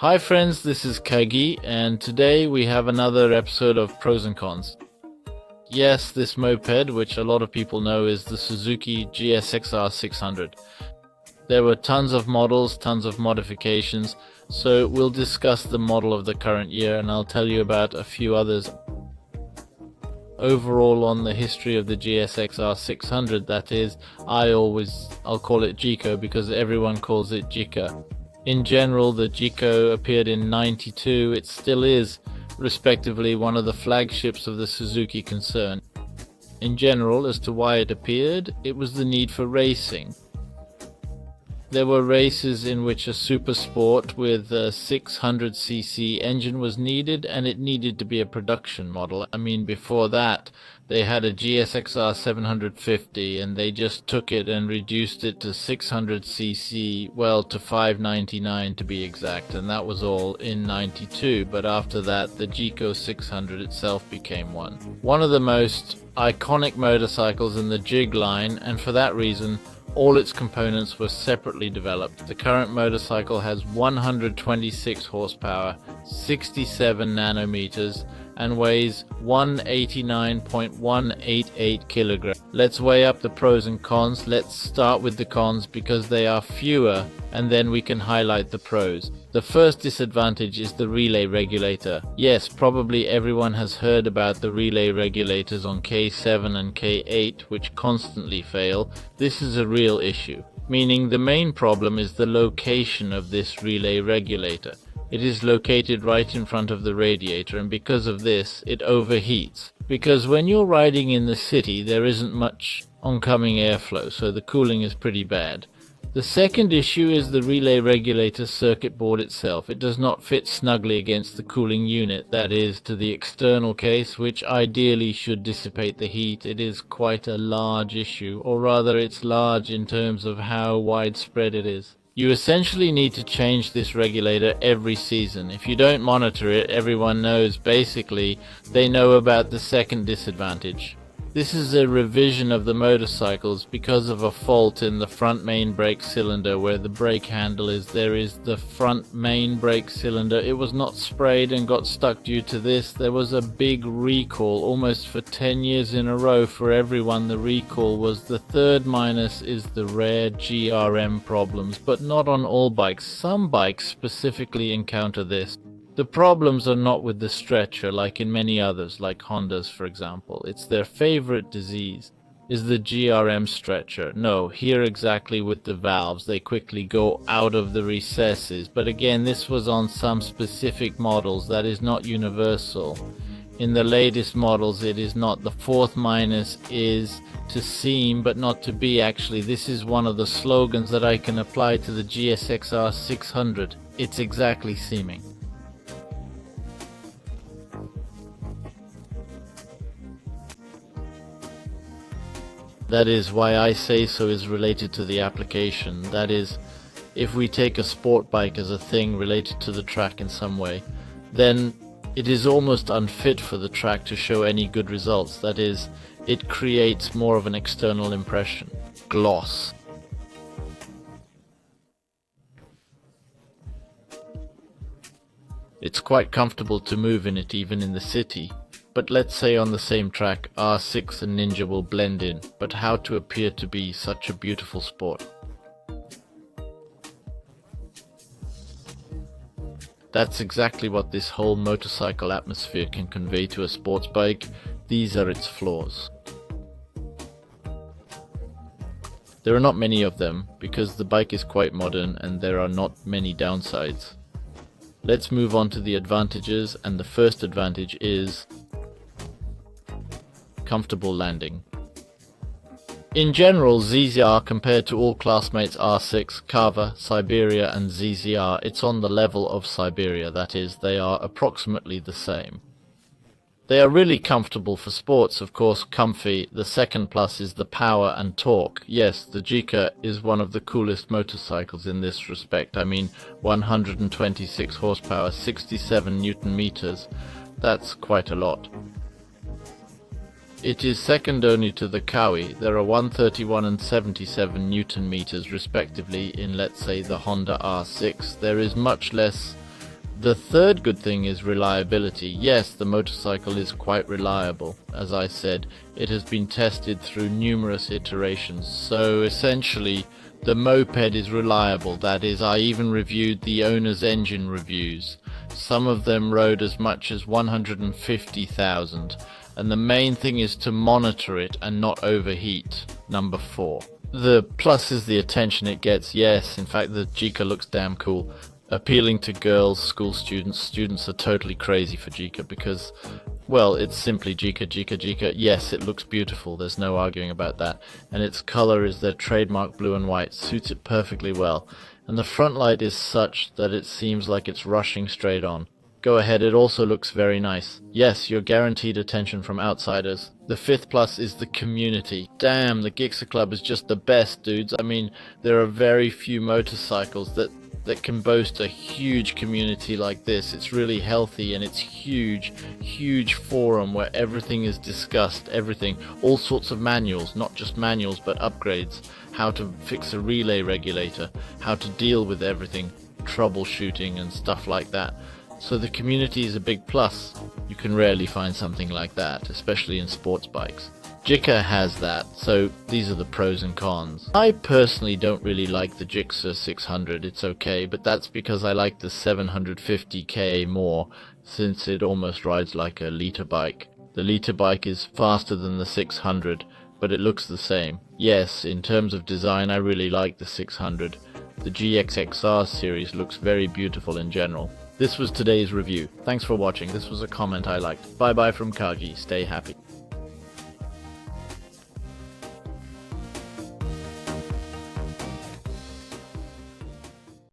Hi friends, this is Kagi, and today we have another episode of Pros and Cons. Yes, this moped, which a lot of people know, is the Suzuki GSX R 600. There were tons of models, tons of modifications, so we'll discuss the model of the current year and I'll tell you about a few others. Overall, on the history of the GSX R 600, that is, I'll call it Gico because everyone calls it Jika. In general, the Gico appeared in '92. It still is, respectively, one of the flagships of the Suzuki concern. In general, as to why it appeared, it was the need for racing. There were races in which a super sport with a 600cc engine was needed, and it needed to be a production model. I mean, before that, they had a GSX R 750, and they just took it and reduced it to 600cc, well, to 599 to be exact, and that was all in '92. But after that, the Gico 600 itself became one. One of the most iconic motorcycles in the Jig line, and for that reason, all its components were separately developed. The current motorcycle has 126 horsepower, 67 nanometers, and weighs 189.188 kilograms. Let's weigh up the pros and cons. Let's start with the cons because they are fewer, and then we can highlight the pros. The first disadvantage is the relay regulator. Yes, probably everyone has heard about the relay regulators on K7 and K8, which constantly fail. This is a real issue, meaning the main problem is the location of this relay regulator. It is located right in front of the radiator, and because of this, it overheats. Because when you're riding in the city, there isn't much oncoming airflow, so the cooling is pretty bad. The second issue is the relay regulator circuit board itself. It does not fit snugly against the cooling unit, that is, to the external case, which ideally should dissipate the heat. It is quite a large issue, or rather it's large in terms of how widespread it is. You essentially need to change this regulator every season. If you don't monitor it, everyone knows, basically, they know about the second disadvantage. This is a revision of the motorcycles because of a fault in the front main brake cylinder where the brake handle is. There is the front main brake cylinder. It was not sprayed and got stuck due to this. There was a big recall almost for 10 years in a row for everyone. The recall was the third minus is the rare GRM problems, but not on all bikes. Some bikes specifically encounter this. The problems are not with the stretcher like in many others, like Honda's for example. It's their favorite disease is the GRM stretcher. No, here exactly with the valves. They quickly go out of the recesses. But again, this was on some specific models. That is not universal. In the latest models, it is not. The fourth minus is to seem, but not to be. Actually, this is one of the slogans that I can apply to the GSX R 600. It's exactly seeming. That is why I say so is related to the application. That is, if we take a sport bike as a thing related to the track in some way, then it is almost unfit for the track to show any good results. That is, it creates more of an external impression. Gloss. It's quite comfortable to move in it even in the city. But let's say on the same track, R6 and Ninja will blend in, but how to appear to be such a beautiful sport? That's exactly what this whole motorcycle atmosphere can convey to a sports bike. These are its flaws. There are not many of them, because the bike is quite modern and there are not many downsides. Let's move on to the advantages, and the first advantage is comfortable landing. In general, ZZR compared to all classmates R6, Kava, Siberia and ZZR, it's on the level of Siberia, that is, they are approximately the same. They are really comfortable for sports, of course, comfy. The second plus is the power and torque. Yes, the Jika is one of the coolest motorcycles in this respect. I mean, 126 horsepower, 67 Newton meters. That's quite a lot. It is second only to the Kawi. There are 131 and 77 Newton meters respectively in, let's say, the Honda R6. There is much less The third good thing is reliability. Yes, the motorcycle is quite reliable. As I said, it has been tested through numerous iterations, so essentially the moped is reliable. That is, I even reviewed the owner's engine reviews. Some of them rode as much as 150,000, and the main thing is to monitor it and not overheat. Number 4. The plus is the attention it gets. Yes, in fact the Jika looks damn cool. Appealing to girls, school students. Students are totally crazy for Jika because, well, it's simply Jika. Yes, it looks beautiful, there's no arguing about that. And its color is their trademark blue and white, suits it perfectly well. And the front light is such that it seems like it's rushing straight on. Go ahead, it also looks very nice. Yes, you're guaranteed attention from outsiders. The fifth plus is the community. Damn, the Gixxer Club is just the best, dudes. I mean, there are very few motorcycles that can boast a huge community like this. It's really healthy, and it's huge forum where everything is discussed, everything, all sorts of manuals, not just manuals but upgrades, how to fix a relay regulator, how to deal with everything, troubleshooting and stuff like that. So the community is a big plus. You can rarely find something like that, especially in sports bikes. Jika has that, so these are the pros and cons. I personally don't really like the Gixxer 600, it's okay, but that's because I like the 750k more, since it almost rides like a liter bike. The liter bike is faster than the 600, but it looks the same. Yes, in terms of design I really like the 600. The GSX R series looks very beautiful in general. This was today's review. Thanks for watching. This was a comment I liked. Bye bye from Kagi. Stay happy.